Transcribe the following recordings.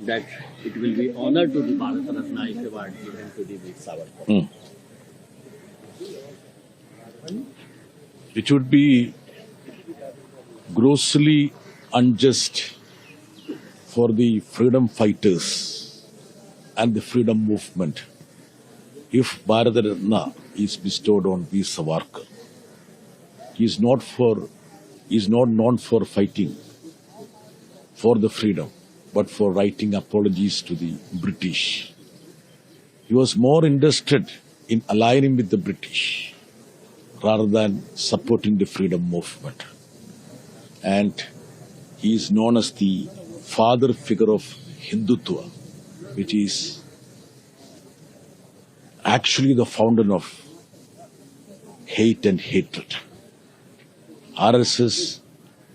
that it will be honor to the Bharat Ratna if award given to the Veer Savarkar. It would be grossly unjust for the freedom fighters and the freedom movement if Bharat Ratna is bestowed on Veer Savarkar. He is not known for fighting for the freedom, but for writing apologies to the British. He was more interested in aligning with the British rather than supporting the freedom movement. And he is known as the father figure of Hindutva, which is actually the founder of hate and hatred. RSS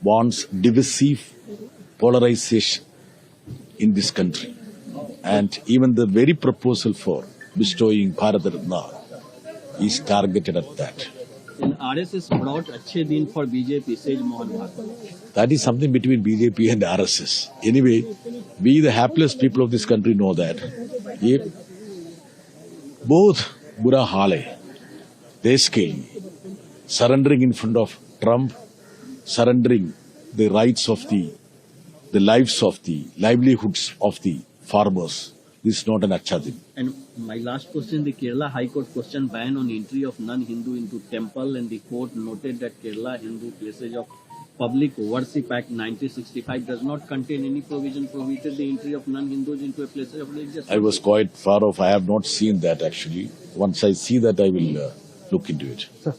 wants divisive polarization in this country. And even the very proposal for bestowing Bharat Ratna is targeted at that. And RSS brought अच्छे दिन for BJP, says Mohan Bhagwat. That is something between BJP and RSS. Anyway, we the hapless people of this country know that. ये बहुत बुरा हाल है देश के लिए. Surrendering in front of Trump, surrendering the rights of the lives of the livelihoods of the farmers. This is not an acha din. And my last question, the Kerala High Court questioned ban on entry of non-Hindu into temple, and the court noted that Kerala Hindu Places of Public Worship Act 1965 does not contain any provision prohibited the entry of non-Hindus into a place of religious. I was quite far off. I have not seen that actually. Once I see that, I will look into it. Sir.